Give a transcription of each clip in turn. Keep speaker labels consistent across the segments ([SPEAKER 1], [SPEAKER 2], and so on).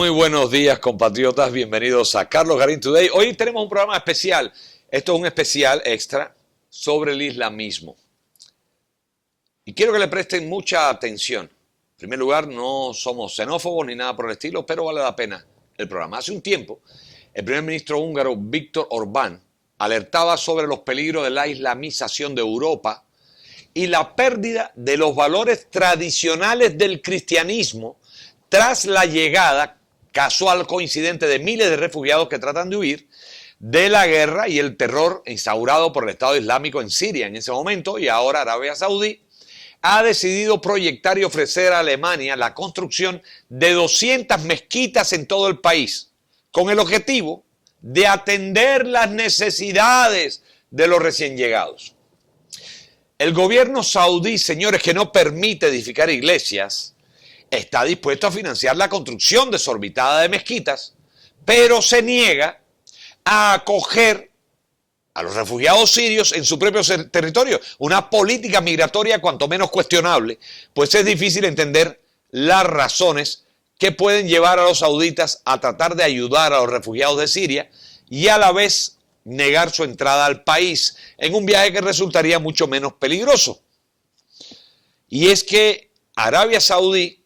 [SPEAKER 1] Muy buenos días, compatriotas. Bienvenidos a Carlos Garín Today. Hoy tenemos un programa especial. Esto es un especial extra sobre el islamismo. Y quiero que le presten mucha atención. En primer lugar, no somos xenófobos ni nada por el estilo, pero vale la pena el programa. Hace un tiempo, el primer ministro húngaro Viktor Orbán alertaba sobre los peligros de la islamización de Europa y la pérdida de los valores tradicionales del cristianismo tras la llegada casual coincidente de miles de refugiados que tratan de huir de la guerra y el terror instaurado por el Estado Islámico en Siria en ese momento, y ahora Arabia Saudí ha decidido proyectar y ofrecer a Alemania la construcción de 200 mezquitas en todo el país, con el objetivo de atender las necesidades de los recién llegados. El gobierno saudí, señores, que no permite edificar iglesias, está dispuesto a financiar la construcción desorbitada de mezquitas, pero se niega a acoger a los refugiados sirios en su propio territorio. Una política migratoria cuanto menos cuestionable, pues es difícil entender las razones que pueden llevar a los sauditas a tratar de ayudar a los refugiados de Siria y a la vez negar su entrada al país en un viaje que resultaría mucho menos peligroso. Y es que Arabia Saudí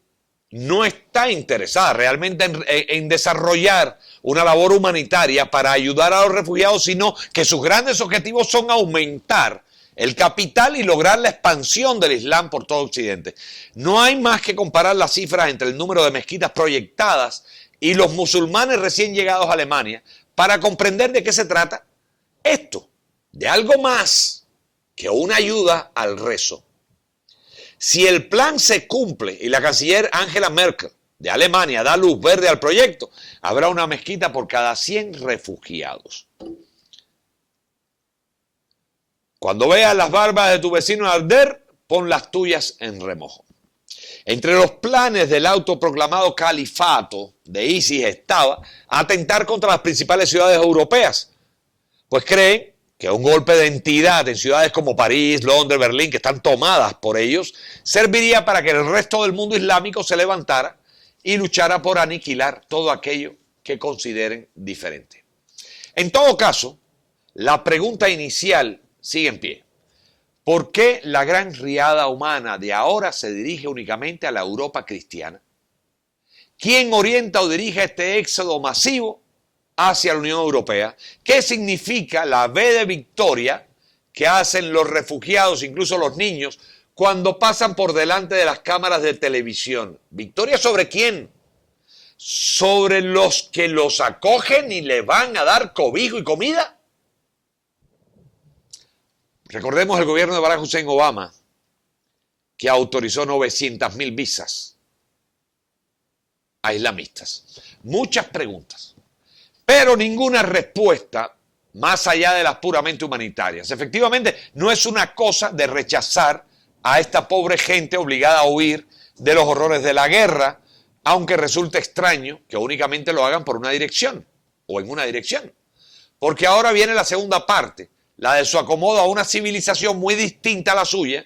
[SPEAKER 1] no está interesada realmente en desarrollar una labor humanitaria para ayudar a los refugiados, sino que sus grandes objetivos son aumentar el capital y lograr la expansión del Islam por todo Occidente. No hay más que comparar las cifras entre el número de mezquitas proyectadas y los musulmanes recién llegados a Alemania para comprender de qué se trata esto, de algo más que una ayuda al rezo. Si el plan se cumple y la canciller Angela Merkel de Alemania da luz verde al proyecto, habrá una mezquita por cada 100 refugiados. Cuando veas las barbas de tu vecino arder, pon las tuyas en remojo. Entre los planes del autoproclamado califato de ISIS estaba atentar contra las principales ciudades europeas, pues creen que un golpe de entidad en ciudades como París, Londres, Berlín, que están tomadas por ellos, serviría para que el resto del mundo islámico se levantara y luchara por aniquilar todo aquello que consideren diferente. En todo caso, la pregunta inicial sigue en pie. ¿Por qué la gran riada humana de ahora se dirige únicamente a la Europa cristiana? ¿Quién orienta o dirige este éxodo masivo hacia la Unión Europea? ¿Qué significa la V de victoria que hacen los refugiados, incluso los niños, cuando pasan por delante de las cámaras de televisión? ¿Victoria sobre quién? ¿Sobre los que los acogen y le van a dar cobijo y comida? Recordemos el gobierno de Barack Hussein Obama, que autorizó 900.000 visas a islamistas. Muchas preguntas, pero ninguna respuesta más allá de las puramente humanitarias. Efectivamente, no es una cosa de rechazar a esta pobre gente obligada a huir de los horrores de la guerra, aunque resulte extraño que únicamente lo hagan por una dirección o en una dirección. Porque ahora viene la segunda parte, la de su acomodo a una civilización muy distinta a la suya.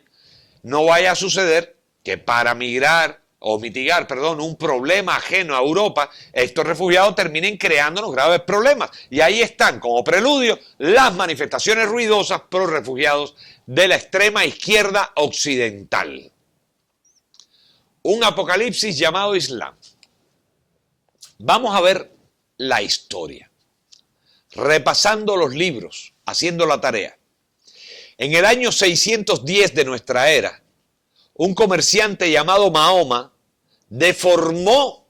[SPEAKER 1] No vaya a suceder que para mitigar un problema ajeno a Europa, estos refugiados terminen creándonos graves problemas. Y ahí están, como preludio, las manifestaciones ruidosas pro refugiados de la extrema izquierda occidental. Un apocalipsis llamado Islam. Vamos a ver la historia, repasando los libros, haciendo la tarea. En el año 610 de nuestra era, un comerciante llamado Mahoma deformó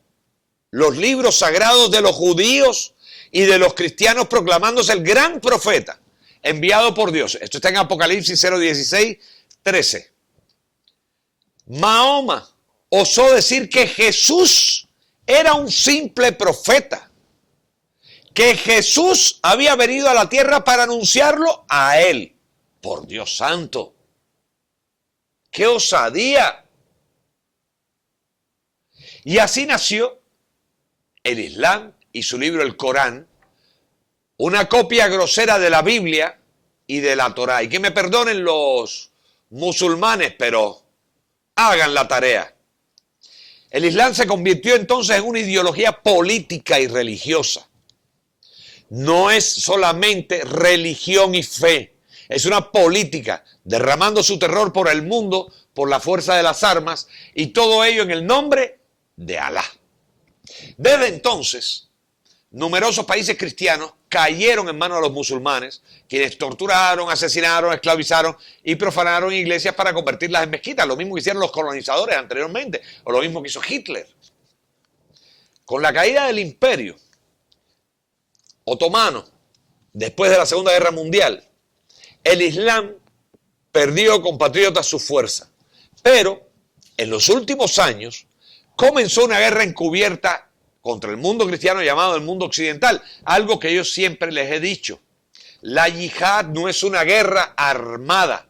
[SPEAKER 1] los libros sagrados de los judíos y de los cristianos, proclamándose el gran profeta enviado por Dios. Esto está en Apocalipsis 0:16-13. Mahoma osó decir que Jesús era un simple profeta, que Jesús había venido a la tierra para anunciarlo a él. Por Dios santo, ¡qué osadía! Y así nació el Islam y su libro el Corán, una copia grosera de la Biblia y de la Torá. Y que me perdonen los musulmanes, pero hagan la tarea. El Islam se convirtió entonces en una ideología política y religiosa. No es solamente religión y fe, es una política derramando su terror por el mundo, por la fuerza de las armas, y todo ello en el nombre de Alá. Desde entonces, numerosos países cristianos cayeron en manos de los musulmanes, quienes torturaron, asesinaron, esclavizaron y profanaron iglesias para convertirlas en mezquitas. Lo mismo que hicieron los colonizadores anteriormente, o lo mismo que hizo Hitler. Con la caída del imperio otomano, después de la Segunda Guerra Mundial, el Islam perdió, compatriotas, su fuerza. Pero en los últimos años comenzó una guerra encubierta contra el mundo cristiano llamado el mundo occidental, algo que yo siempre les he dicho. La yihad no es una guerra armada,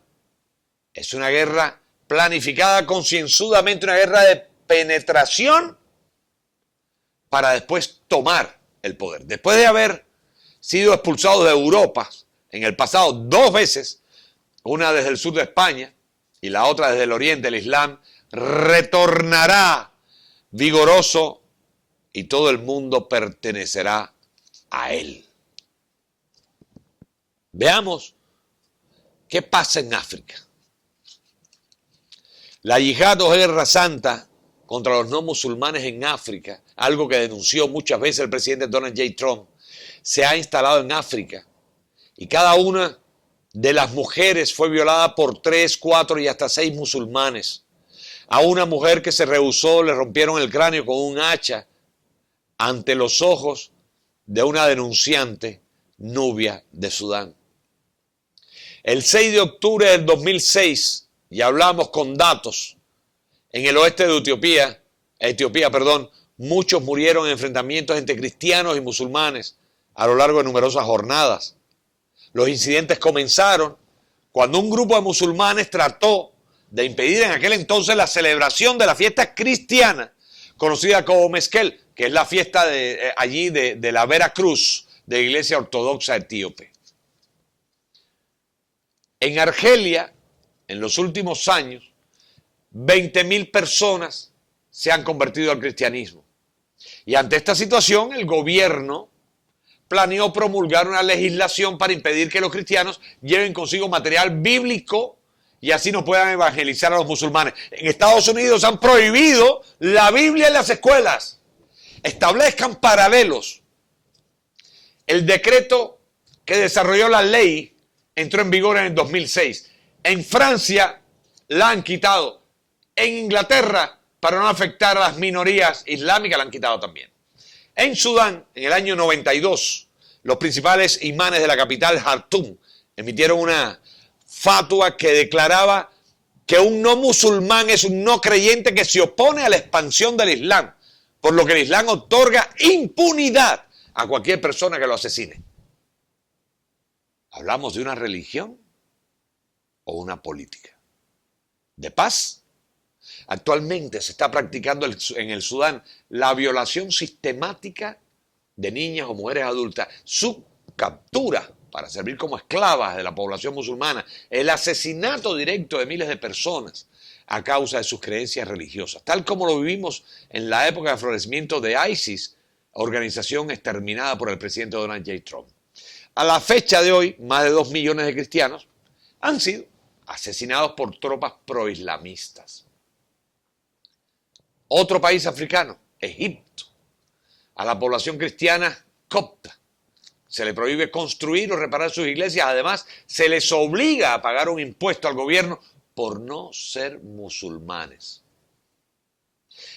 [SPEAKER 1] es una guerra planificada concienzudamente, una guerra de penetración para después tomar el poder. Después de haber sido expulsados de Europa en el pasado 2 veces, una desde el sur de España y la otra desde el oriente, el Islam retornará vigoroso y todo el mundo pertenecerá a él. Veamos qué pasa en África. La yihad o guerra santa contra los no musulmanes en África, algo que denunció muchas veces el presidente Donald J. Trump, se ha instalado en África y cada una de las mujeres fue violada por 3, 4 y hasta 6 musulmanes. A una mujer que se rehusó le rompieron el cráneo con un hacha ante los ojos de una denunciante nubia de Sudán. El 6 de octubre del 2006, y hablamos con datos, en el oeste de Etiopía, muchos murieron en enfrentamientos entre cristianos y musulmanes a lo largo de numerosas jornadas. Los incidentes comenzaron cuando un grupo de musulmanes trató de impedir en aquel entonces la celebración de la fiesta cristiana, conocida como Mezquel, que es la fiesta de la Vera Cruz, de la Iglesia Ortodoxa Etíope. En Argelia, en los últimos años, 20.000 personas se han convertido al cristianismo. Y ante esta situación, el gobierno planeó promulgar una legislación para impedir que los cristianos lleven consigo material bíblico y así no puedan evangelizar a los musulmanes. En Estados Unidos han prohibido la Biblia en las escuelas. Establezcan paralelos. El decreto que desarrolló la ley entró en vigor en el 2006. En Francia la han quitado. En Inglaterra, para no afectar a las minorías islámicas, la han quitado también. En Sudán, en el año 92, los principales imanes de la capital, Jartum, emitieron una fatua que declaraba que un no musulmán es un no creyente que se opone a la expansión del Islam, por lo que el Islam otorga impunidad a cualquier persona que lo asesine. ¿Hablamos de una religión o una política de paz? Actualmente se está practicando en el Sudán la violación sistemática de niñas o mujeres adultas, su captura para servir como esclavas de la población musulmana, el asesinato directo de miles de personas a causa de sus creencias religiosas, tal como lo vivimos en la época de florecimiento de ISIS, organización exterminada por el presidente Donald J. Trump. A la fecha de hoy, más de 2 millones de cristianos han sido asesinados por tropas proislamistas. Otro país africano, Egipto, a la población cristiana copta se le prohíbe construir o reparar sus iglesias. Además, se les obliga a pagar un impuesto al gobierno por no ser musulmanes.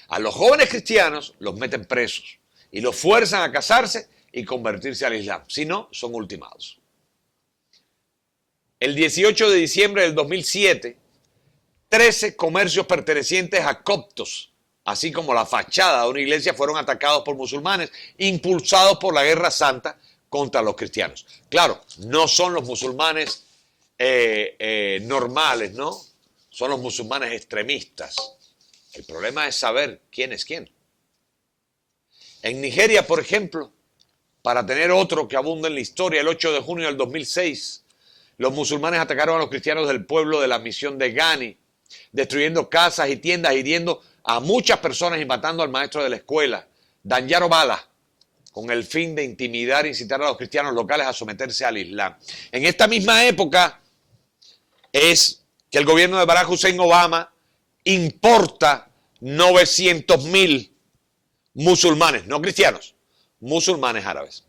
[SPEAKER 1] A los jóvenes cristianos los meten presos y los fuerzan a casarse y convertirse al Islam. Si no, son ultimados. El 18 de diciembre del 2007, 13 comercios pertenecientes a coptos, así como la fachada de una iglesia, fueron atacados por musulmanes, impulsados por la Guerra Santa contra los cristianos. Claro, no son los musulmanes normales, ¿no? Son los musulmanes extremistas. El problema es saber quién es quién. En Nigeria, por ejemplo, para tener otro que abunda en la historia, el 8 de junio del 2006, los musulmanes atacaron a los cristianos del pueblo de la misión de Gani, destruyendo casas y tiendas, hiriendo a muchas personas y matando al maestro de la escuela, Danjaro Bala, con el fin de intimidar e incitar a los cristianos locales a someterse al Islam. En esta misma época es que el gobierno de Barack Hussein Obama importa 900.000 musulmanes, no cristianos, musulmanes árabes.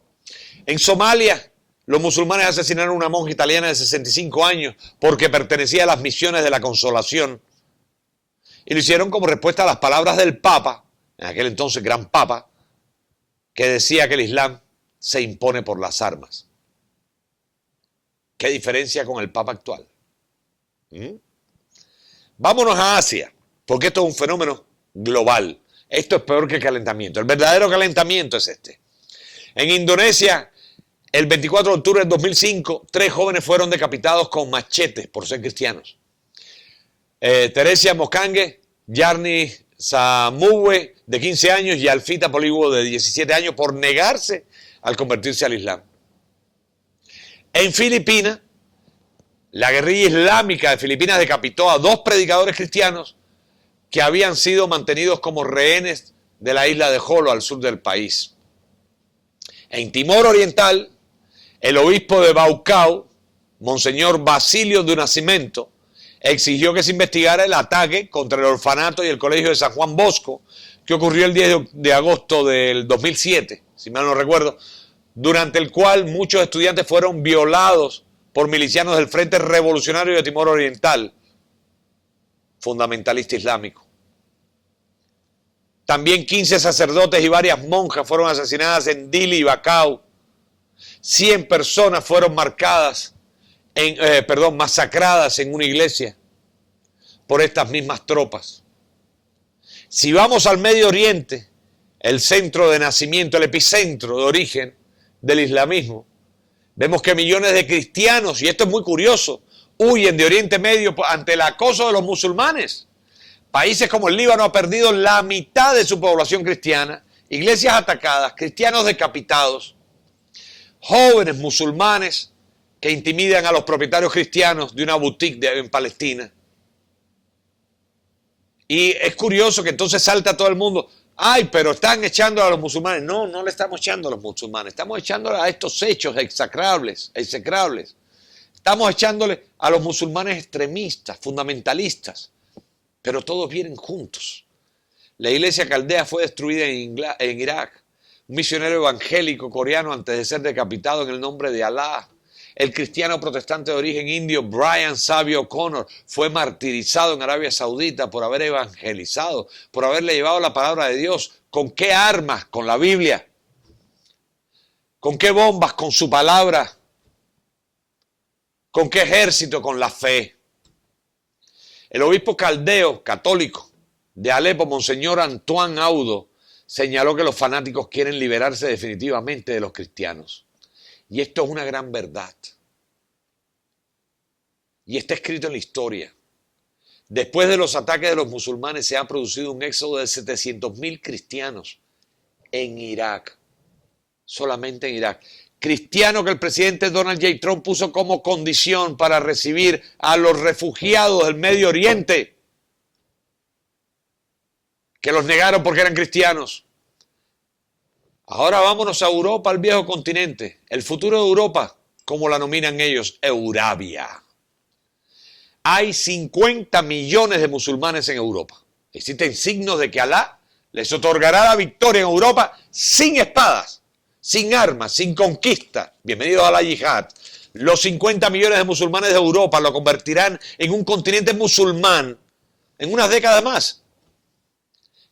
[SPEAKER 1] En Somalia, los musulmanes asesinaron a una monja italiana de 65 años porque pertenecía a las misiones de la Consolación. Y lo hicieron como respuesta a las palabras del Papa, en aquel entonces gran Papa, que decía que el Islam se impone por las armas. ¿Qué diferencia con el Papa actual? Vámonos a Asia, porque esto es un fenómeno global. Esto es peor que el calentamiento. El verdadero calentamiento es este. En Indonesia, el 24 de octubre del 2005, 3 jóvenes fueron decapitados con machetes por ser cristianos. Teresia Mokange, Yarni Samuwe, de 15 años, y Alfita Poliwo, de 17 años, por negarse al convertirse al Islam. En Filipinas, la guerrilla islámica de Filipinas decapitó a 2 predicadores cristianos que habían sido mantenidos como rehenes de la isla de Jolo, al sur del país. En Timor Oriental, el obispo de Baucau, Monseñor Basilio do Nascimento, exigió que se investigara el ataque contra el orfanato y el colegio de San Juan Bosco, que ocurrió el 10 de agosto del 2007, si mal no recuerdo, durante el cual muchos estudiantes fueron violados por milicianos del Frente Revolucionario de Timor Oriental, fundamentalista islámico. También 15 sacerdotes y varias monjas fueron asesinadas en Dili y Bacau. 100 personas fueron masacradas en una iglesia por estas mismas tropas. Si vamos al Medio Oriente, el centro de nacimiento, el epicentro de origen del islamismo, vemos que millones de cristianos, y esto es muy curioso, huyen de Oriente Medio ante el acoso de los musulmanes. Países como el Líbano han perdido la mitad de su población cristiana, iglesias atacadas, cristianos decapitados, jóvenes musulmanes que intimidan a los propietarios cristianos de una boutique en Palestina. Y es curioso que entonces salta todo el mundo, ay, pero están echando a los musulmanes. No, no le estamos echando a los musulmanes, estamos echándole a estos hechos execrables. Estamos echándole a los musulmanes extremistas, fundamentalistas, pero todos vienen juntos. La iglesia caldea fue destruida en Irak. Un misionero evangélico coreano, antes de ser decapitado en el nombre de Alá. El cristiano protestante de origen indio Brian Savio O'Connor fue martirizado en Arabia Saudita por haber evangelizado, por haberle llevado la palabra de Dios. ¿Con qué armas? Con la Biblia. ¿Con qué bombas? Con su palabra. ¿Con qué ejército? Con la fe. El obispo caldeo católico de Alepo, Monseñor Antoine Audo, señaló que los fanáticos quieren liberarse definitivamente de los cristianos. Y esto es una gran verdad. Y está escrito en la historia. Después de los ataques de los musulmanes se ha producido un éxodo de 700.000 cristianos en Irak. Solamente en Irak. Cristiano que el presidente Donald J. Trump puso como condición para recibir a los refugiados del Medio Oriente, que los negaron porque eran cristianos. Ahora vámonos a Europa, al viejo continente. El futuro de Europa, como la nominan ellos, Eurabia. Hay 50 millones de musulmanes en Europa. Existen signos de que Alá les otorgará la victoria en Europa sin espadas, sin armas, sin conquista. Bienvenidos a la yihad. Los 50 millones de musulmanes de Europa lo convertirán en un continente musulmán en unas décadas más.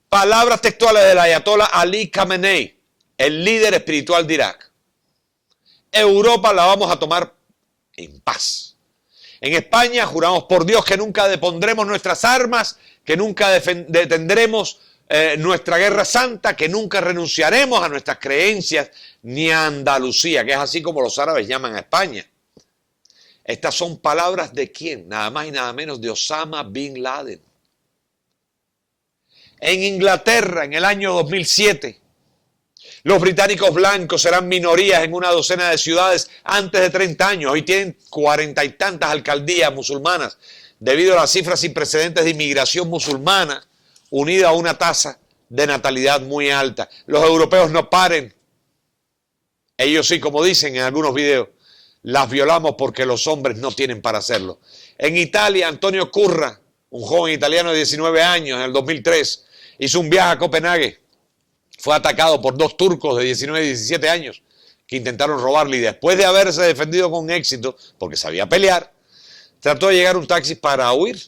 [SPEAKER 1] Palabras textuales del ayatollah Ali Khamenei, el líder espiritual de Irak. Europa la vamos a tomar en paz. En España juramos por Dios que nunca depondremos nuestras armas, que nunca detendremos nuestra guerra santa, que nunca renunciaremos a nuestras creencias, ni a Andalucía, que es así como los árabes llaman a España. Estas son palabras de ¿quién? Nada más y nada menos de Osama Bin Laden. En Inglaterra, en el año 2007, los británicos blancos serán minorías en una docena de ciudades antes de 30 años. Hoy tienen 40 y tantas alcaldías musulmanas debido a las cifras sin precedentes de inmigración musulmana, unida a una tasa de natalidad muy alta. Los europeos no paren. Ellos sí, como dicen en algunos videos, las violamos porque los hombres no tienen para hacerlo. En Italia, Antonio Curra, un joven italiano de 19 años, en el 2003, hizo un viaje a Copenhague. Fue atacado por dos turcos de 19 y 17 años que intentaron robarle y después de haberse defendido con éxito, porque sabía pelear, trató de llegar a un taxi para huir,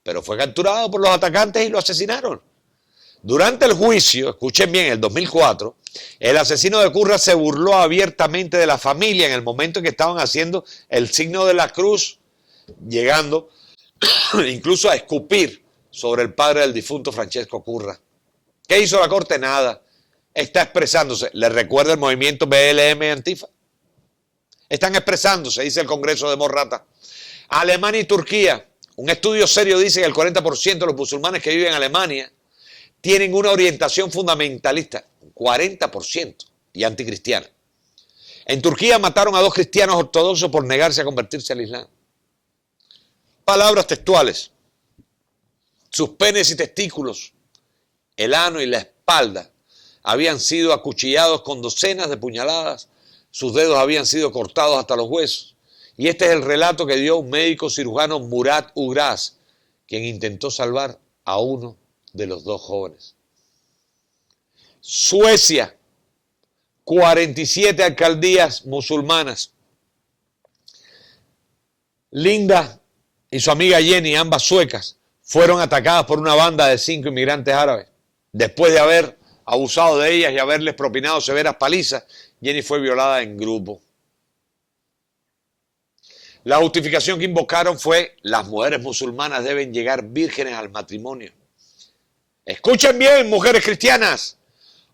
[SPEAKER 1] pero fue capturado por los atacantes y lo asesinaron. Durante el juicio, escuchen bien, en el 2004, el asesino de Curra se burló abiertamente de la familia en el momento en que estaban haciendo el signo de la cruz, llegando incluso a escupir sobre el padre del difunto Francesco Curra. ¿Qué hizo la corte? Nada. Está expresándose. ¿Le recuerda el movimiento BLM Antifa? Están expresándose, dice el Congreso de Morrata. Alemania y Turquía. Un estudio serio dice que el 40% de los musulmanes que viven en Alemania tienen una orientación fundamentalista, un 40%, y anticristiana. En Turquía mataron a 2 cristianos ortodoxos por negarse a convertirse al Islam. Palabras textuales. Sus penes y testículos, el ano y la espalda habían sido acuchillados con docenas de puñaladas, sus dedos habían sido cortados hasta los huesos. Y este es el relato que dio un médico cirujano, Murat Ugras, quien intentó salvar a uno de los 2 jóvenes. Suecia, 47 alcaldías musulmanas. Linda y su amiga Jenny, ambas suecas, fueron atacadas por una banda de 5 inmigrantes árabes. Después de haber abusado de ellas y haberles propinado severas palizas, Jenny fue violada en grupo. La justificación que invocaron fue: las mujeres musulmanas deben llegar vírgenes al matrimonio. Escuchen bien, mujeres cristianas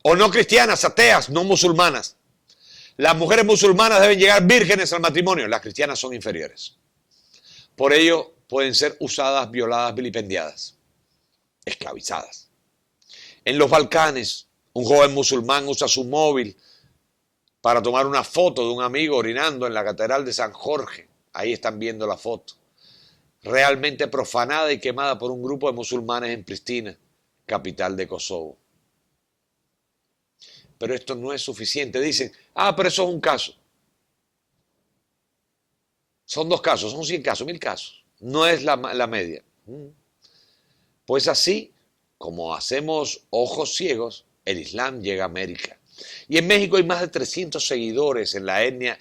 [SPEAKER 1] o no cristianas, ateas, no musulmanas. Las mujeres musulmanas deben llegar vírgenes al matrimonio. Las cristianas son inferiores. Por ello pueden ser usadas, violadas, vilipendiadas, esclavizadas. En los Balcanes, un joven musulmán usa su móvil para tomar una foto de un amigo orinando en la Catedral de San Jorge. Ahí están viendo la foto. Realmente profanada y quemada por un grupo de musulmanes en Pristina, capital de Kosovo. Pero esto no es suficiente. Dicen, pero eso es un caso. Son 2 casos, son 100 casos, 1000 casos. No es la media. Pues así como hacemos ojos ciegos, el Islam llega a América. Y en México hay más de 300 seguidores en la etnia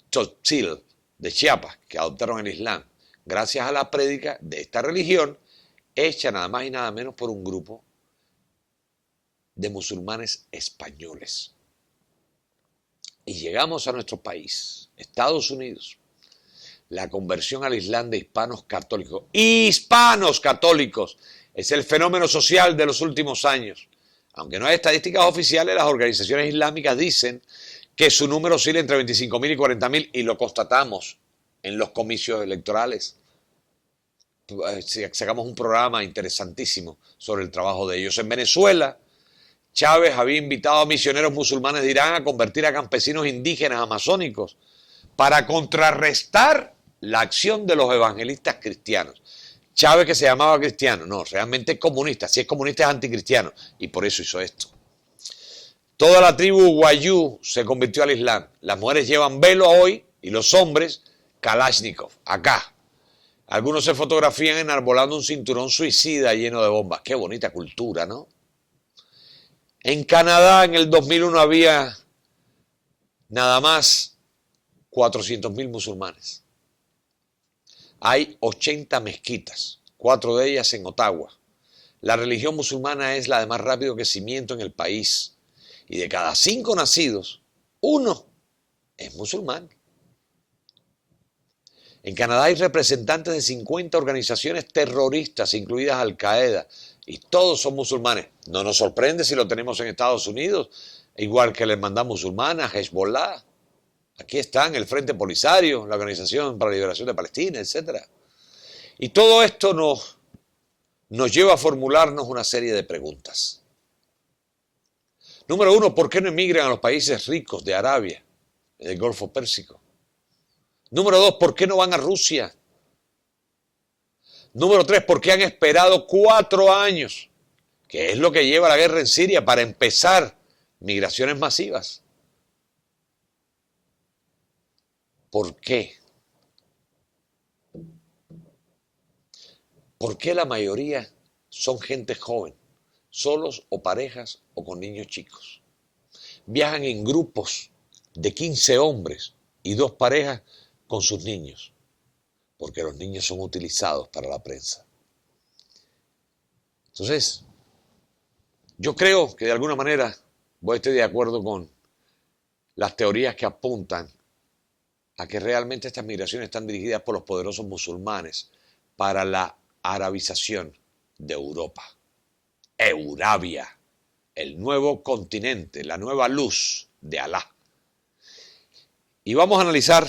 [SPEAKER 1] Tzotzil de Chiapas que adoptaron el Islam gracias a la prédica de esta religión hecha nada más y nada menos por un grupo de musulmanes españoles. Y llegamos a nuestro país, Estados Unidos. La conversión al Islam de hispanos católicos. ¡Hispanos católicos! Es el fenómeno social de los últimos años. Aunque no hay estadísticas oficiales, las organizaciones islámicas dicen que su número oscila entre 25.000 y 40.000 y lo constatamos en los comicios electorales. Sacamos un programa interesantísimo sobre el trabajo de ellos. En Venezuela, Chávez había invitado a misioneros musulmanes de Irán a convertir a campesinos indígenas amazónicos para contrarrestar la acción de los evangelistas cristianos. Chávez, que se llamaba cristiano, no, realmente es comunista. Si es comunista es anticristiano y por eso hizo esto. Toda la tribu Wayuu se convirtió al Islam. Las mujeres llevan velo hoy y los hombres Kalashnikov, acá. Algunos se fotografían enarbolando un cinturón suicida lleno de bombas. Qué bonita cultura, ¿no? En Canadá en el 2001 había nada más 400.000 musulmanes. Hay 80 mezquitas, 4 de ellas en Ottawa. La religión musulmana es la de más rápido crecimiento en el país. Y de cada 5 nacidos, 1 es musulmán. En Canadá hay representantes de 50 organizaciones terroristas, incluidas Al Qaeda, y todos son musulmanes. No nos sorprende si lo tenemos en Estados Unidos, igual que la Hermandad Musulmana, Hezbollah. Aquí están el Frente Polisario, la Organización para la Liberación de Palestina, etc. Y todo esto nos lleva a formularnos una serie de preguntas. Número 1, ¿por qué no emigran a los países ricos de Arabia, del Golfo Pérsico? Número 2, ¿por qué no van a Rusia? Número 3, ¿por qué han esperado 4 años que es lo que lleva a la guerra en Siria, para empezar migraciones masivas. ¿Por qué? ¿Por qué la mayoría son gente joven, solos o parejas o con niños chicos? Viajan en grupos de 15 hombres y 2 parejas con sus niños, porque los niños son utilizados para la prensa. Entonces, yo creo que de alguna manera voy a estar de acuerdo con las teorías que apuntan a que realmente estas migraciones están dirigidas por los poderosos musulmanes para la arabización de Europa. Eurabia, el nuevo continente, la nueva luz de Alá. Y vamos a analizar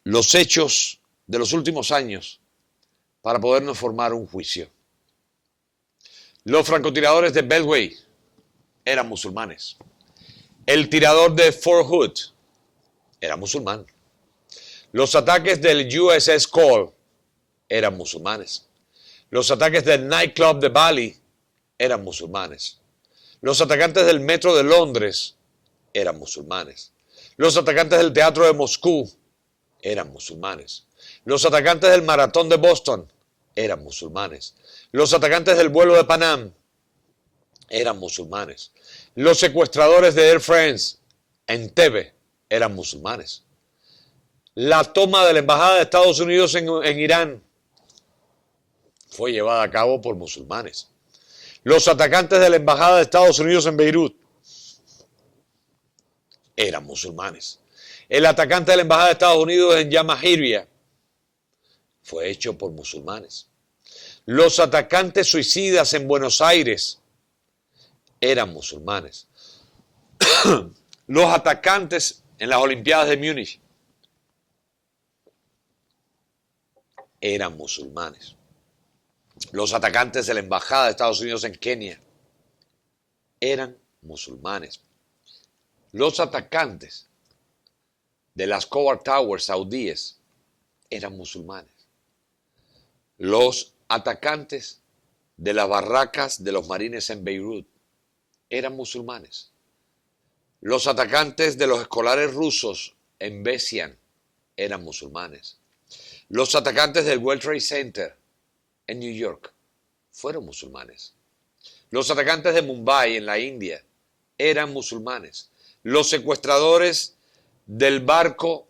[SPEAKER 1] los hechos de los últimos años para podernos formar un juicio. Los francotiradores de Beltway eran musulmanes. El tirador de Fort Hood era musulmán. Los ataques del USS Cole eran musulmanes. Los ataques del nightclub de Bali eran musulmanes. Los atacantes del metro de Londres eran musulmanes. Los atacantes del teatro de Moscú eran musulmanes. Los atacantes del maratón de Boston eran musulmanes. Los atacantes del vuelo de Panam eran musulmanes. Los secuestradores de Air France en Tebe eran musulmanes. La toma de la embajada de Estados Unidos en Irán fue llevada a cabo por musulmanes. Los atacantes de la embajada de Estados Unidos en Beirut eran musulmanes. El atacante de la embajada de Estados Unidos en Yamahiria fue hecho por musulmanes. Los atacantes suicidas en Buenos Aires eran musulmanes. Los atacantes en las Olimpiadas de Múnich eran musulmanes. Los atacantes de la embajada de Estados Unidos en Kenia eran musulmanes. Los atacantes de las Coward Towers saudíes eran musulmanes. Los atacantes de las barracas de los marines en Beirut eran musulmanes. Los atacantes de los escolares rusos en Besian eran musulmanes. Los atacantes del World Trade Center en New York fueron musulmanes. Los atacantes de Mumbai en la India eran musulmanes. Los secuestradores del barco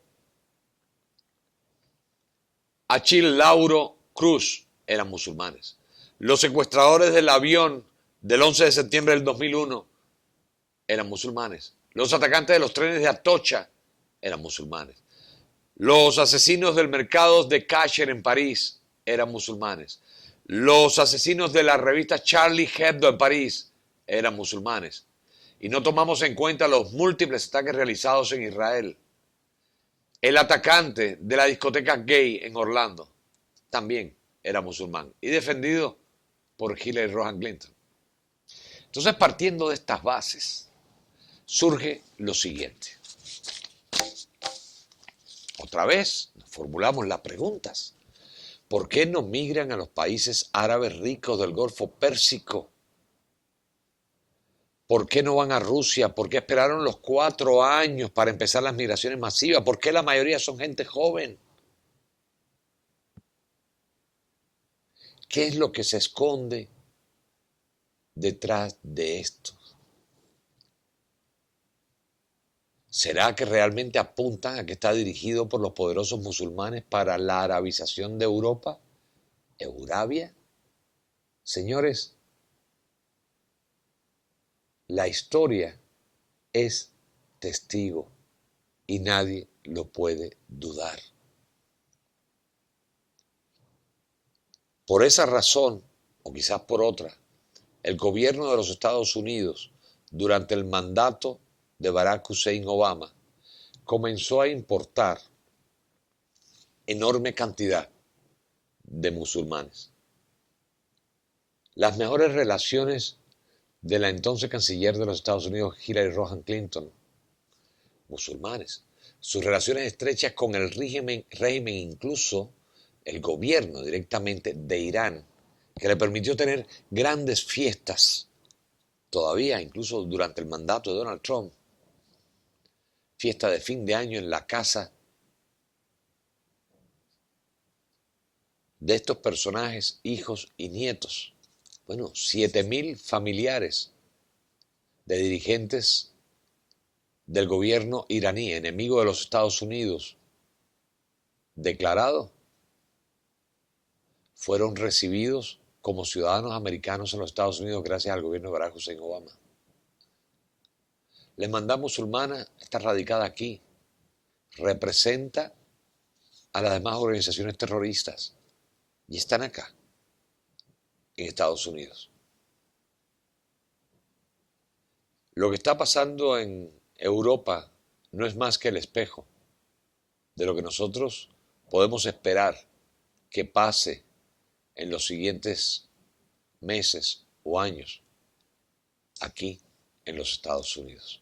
[SPEAKER 1] Achille Lauro Cruz eran musulmanes. Los secuestradores del avión del 11 de septiembre del 2001 eran musulmanes. Los atacantes de los trenes de Atocha eran musulmanes. Los asesinos del mercado de Kasher en París eran musulmanes. Los asesinos de la revista Charlie Hebdo en París eran musulmanes. Y no tomamos en cuenta los múltiples ataques realizados en Israel. El atacante de la discoteca gay en Orlando también era musulmán y defendido por Hillary Rodham Clinton. Entonces, partiendo de estas bases, surge lo siguiente. Otra vez nos formulamos las preguntas. ¿Por qué no migran a los países árabes ricos del Golfo Pérsico? ¿Por qué no van a Rusia? ¿Por qué esperaron los 4 años para empezar las migraciones masivas? ¿Por qué la mayoría son gente joven? ¿Qué es lo que se esconde detrás de esto? ¿Será que realmente apuntan a que está dirigido por los poderosos musulmanes para la arabización de Europa? ¿Eurabia? Señores, la historia es testigo y nadie lo puede dudar. Por esa razón, o quizás por otra, el gobierno de los Estados Unidos, durante el mandato de Barack Hussein Obama, comenzó a importar enorme cantidad de musulmanes. Las mejores relaciones de la entonces canciller de los Estados Unidos, Hillary Rodham Clinton, musulmanes. Sus relaciones estrechas con el régimen, incluso el gobierno directamente de Irán, que le permitió tener grandes fiestas todavía, incluso durante el mandato de Donald Trump, fiesta de fin de año en la casa de estos personajes, hijos y nietos. Bueno, 7.000 familiares de dirigentes del gobierno iraní, enemigo de los Estados Unidos, declarados, fueron recibidos como ciudadanos americanos en los Estados Unidos gracias al gobierno de Barack Hussein Obama. La hermandad musulmana está radicada aquí, representa a las demás organizaciones terroristas y están acá, en Estados Unidos. Lo que está pasando en Europa no es más que el espejo de lo que nosotros podemos esperar que pase en los siguientes meses o años aquí en los Estados Unidos.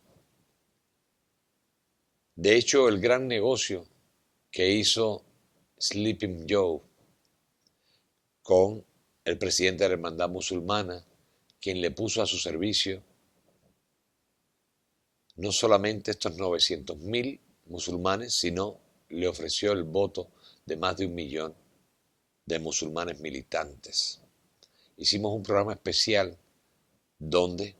[SPEAKER 1] De hecho, el gran negocio que hizo Sleeping Joe con el presidente de la Hermandad Musulmana, quien le puso a su servicio no solamente estos 900.000 musulmanes, sino le ofreció el voto de más de 1 millón de musulmanes militantes. Hicimos un programa especial donde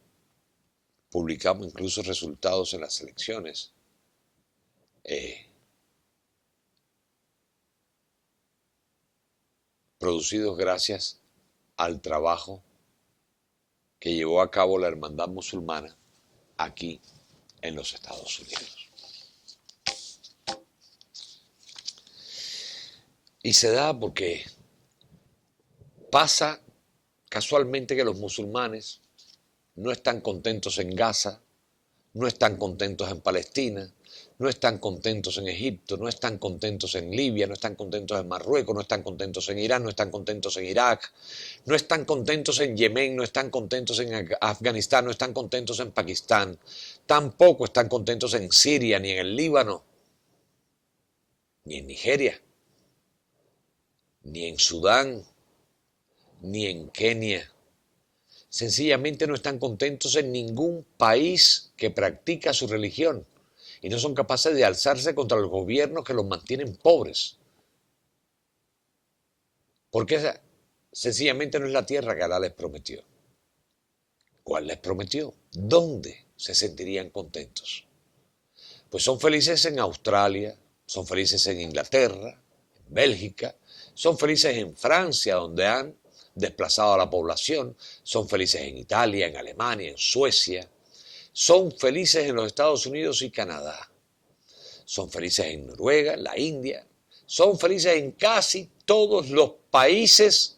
[SPEAKER 1] publicamos incluso resultados en las elecciones producidos gracias al trabajo que llevó a cabo la Hermandad Musulmana aquí en los Estados Unidos. Y se da porque pasa casualmente que los musulmanes no están contentos en Gaza, no están contentos en Palestina, no están contentos en Egipto, no están contentos en Libia, no están contentos en Marruecos, no están contentos en Irán, no están contentos en Irak, no están contentos en Yemen, no están contentos en Afganistán, no están contentos en Pakistán, tampoco están contentos en Siria, ni en el Líbano, ni en Nigeria, ni en Sudán, ni en Kenia. Sencillamente no están contentos en ningún país que practica su religión y no son capaces de alzarse contra los gobiernos que los mantienen pobres. Porque esa sencillamente no es la tierra que Alá les prometió. ¿Cuál les prometió? ¿Dónde se sentirían contentos? Pues son felices en Australia, son felices en Inglaterra, en Bélgica, son felices en Francia, donde han desplazado a la población, son felices en Italia, en Alemania, en Suecia, son felices en los Estados Unidos y Canadá, son felices en Noruega, en la India, son felices en casi todos los países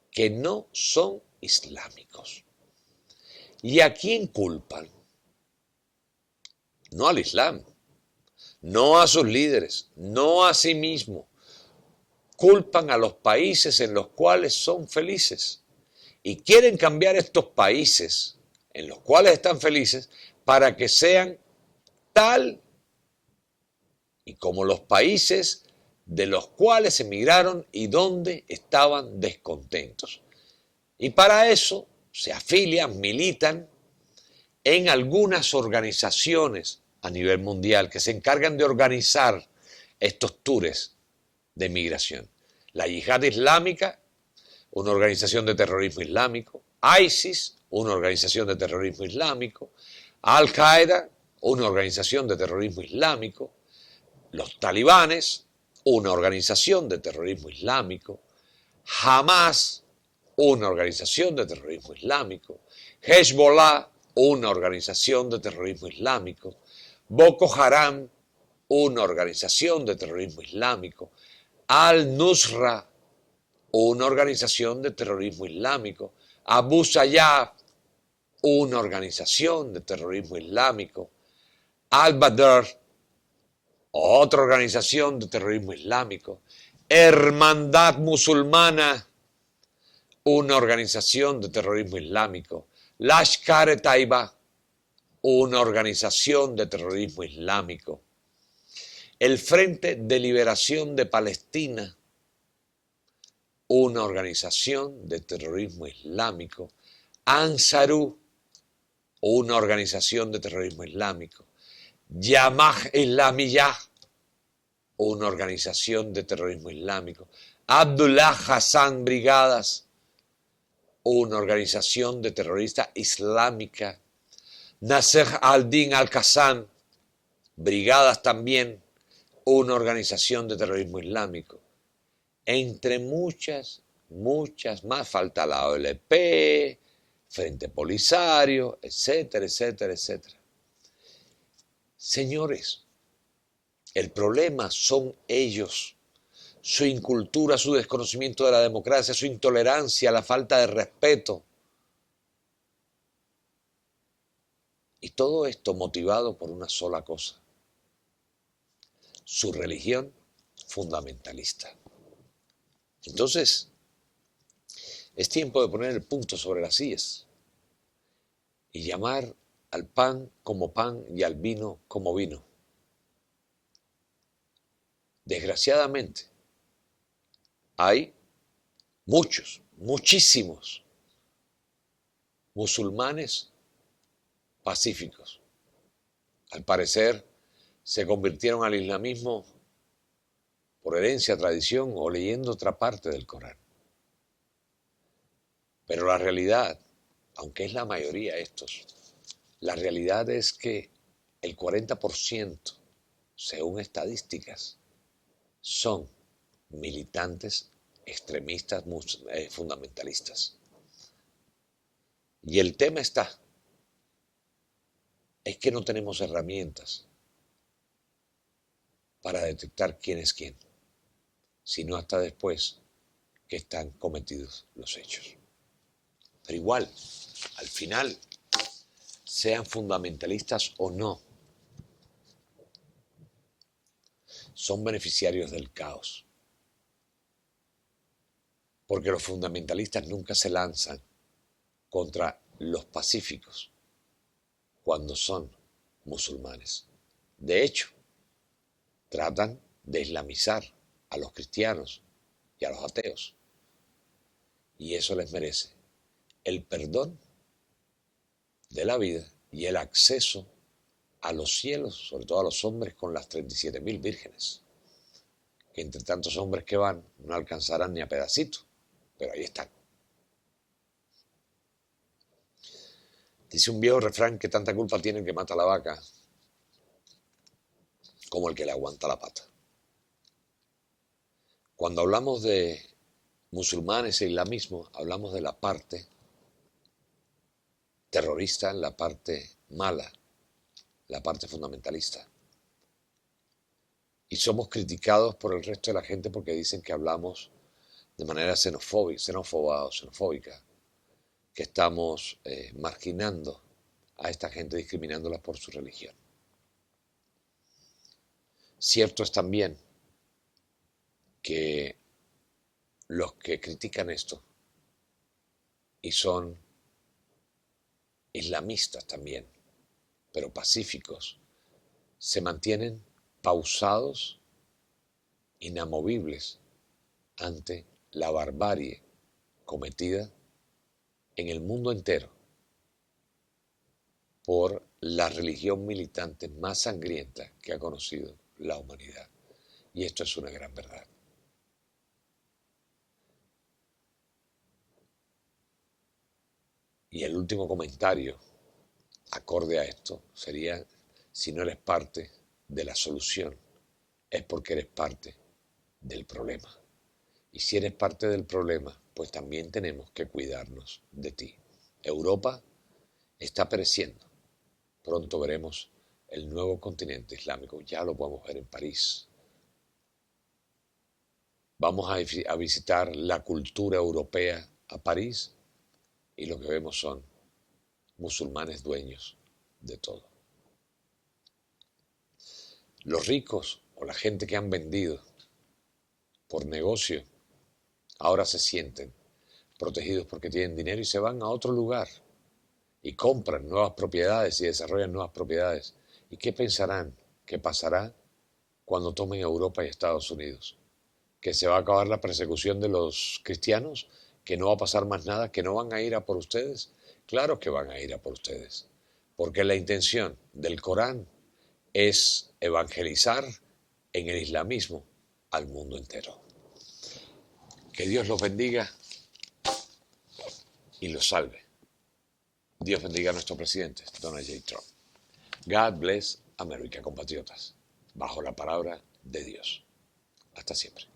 [SPEAKER 1] que no son islámicos. ¿Y a quién culpan? No al Islam, no a sus líderes, no a sí mismos. Culpan a los países en los cuales son felices y quieren cambiar estos países en los cuales están felices para que sean tal y como los países de los cuales emigraron y donde estaban descontentos. Y para eso se afilian, militan en algunas organizaciones a nivel mundial que se encargan de organizar estos tours de migración. La Yihad Islámica, una organización de terrorismo islámico, ISIS, una organización de terrorismo islámico, Al-Qaeda, una organización de terrorismo islámico, los talibanes, una organización de terrorismo islámico, Hamas, una organización de terrorismo islámico, Hezbollah, una organización de terrorismo islámico, Boko Haram, una organización de terrorismo islámico, Al-Nusra, una organización de terrorismo islámico, Abu Sayyaf, una organización de terrorismo islámico, Al-Badr, otra organización de terrorismo islámico, Hermandad Musulmana, una organización de terrorismo islámico, Lashkar-e-Taiba, una organización de terrorismo islámico, el Frente de Liberación de Palestina, una organización de terrorismo islámico, Ansarú, o una organización de terrorismo islámico. Yamah Islamiyah o una organización de terrorismo islámico. Abdullah Hassan Brigadas o una organización de terrorista islámica. Nasser al-Din al-Qassam, brigadas también, o una organización de terrorismo islámico. Entre muchas más, falta la OLP, Frente Polisario, etcétera, etcétera, etcétera. Señores, el problema son ellos, su incultura, su desconocimiento de la democracia, su intolerancia, la falta de respeto. Y todo esto motivado por una sola cosa, su religión fundamentalista. Entonces, es tiempo de poner el punto sobre las íes y llamar al pan como pan y al vino como vino. Desgraciadamente, hay muchísimos musulmanes pacíficos. Al parecer, se convirtieron al islamismo por herencia, tradición o leyendo otra parte del Corán. Pero la realidad, aunque es la mayoría estos, la realidad es que el 40%, según estadísticas, son militantes extremistas fundamentalistas. Y el tema es que no tenemos herramientas para detectar quién es quién, sino hasta después que están cometidos los hechos. Pero igual, al final, sean fundamentalistas o no, son beneficiarios del caos. Porque los fundamentalistas nunca se lanzan contra los pacíficos cuando son musulmanes. De hecho, tratan de islamizar a los cristianos y a los ateos. Y eso les merece el perdón de la vida y el acceso a los cielos, sobre todo a los hombres con las 37.000 vírgenes, que entre tantos hombres que van no alcanzarán ni a pedacito, pero ahí están. Dice un viejo refrán que tanta culpa tiene el que mata a la vaca como el que le aguanta la pata. Cuando hablamos de musulmanes e islamismo, hablamos de la parte terrorista, la parte mala, la parte fundamentalista. Y somos criticados por el resto de la gente porque dicen que hablamos de manera xenófoba o xenofóbica, que estamos marginando a esta gente, discriminándola por su religión. Cierto es también que los que critican esto y son islamistas también, pero pacíficos, se mantienen pausados, inamovibles ante la barbarie cometida en el mundo entero por la religión militante más sangrienta que ha conocido la humanidad. Y esto es una gran verdad. Y el último comentario, acorde a esto, sería: si no eres parte de la solución, es porque eres parte del problema. Y si eres parte del problema, pues también tenemos que cuidarnos de ti. Europa está pereciendo. Pronto veremos el nuevo continente islámico. Ya lo podemos ver en París. Vamos a visitar la cultura europea a París y lo que vemos son musulmanes dueños de todo. Los ricos o la gente que han vendido por negocio ahora se sienten protegidos porque tienen dinero y se van a otro lugar y compran nuevas propiedades y desarrollan nuevas propiedades. ¿Y qué pensarán? ¿Qué pasará cuando tomen Europa y Estados Unidos? ¿Que se va a acabar la persecución de los cristianos? ¿Que no va a pasar más nada? ¿Que no van a ir a por ustedes? Claro que van a ir a por ustedes, porque la intención del Corán es evangelizar en el islamismo al mundo entero. Que Dios los bendiga y los salve. Dios bendiga a nuestro presidente, Donald J. Trump. God bless America, compatriotas, bajo la palabra de Dios. Hasta siempre.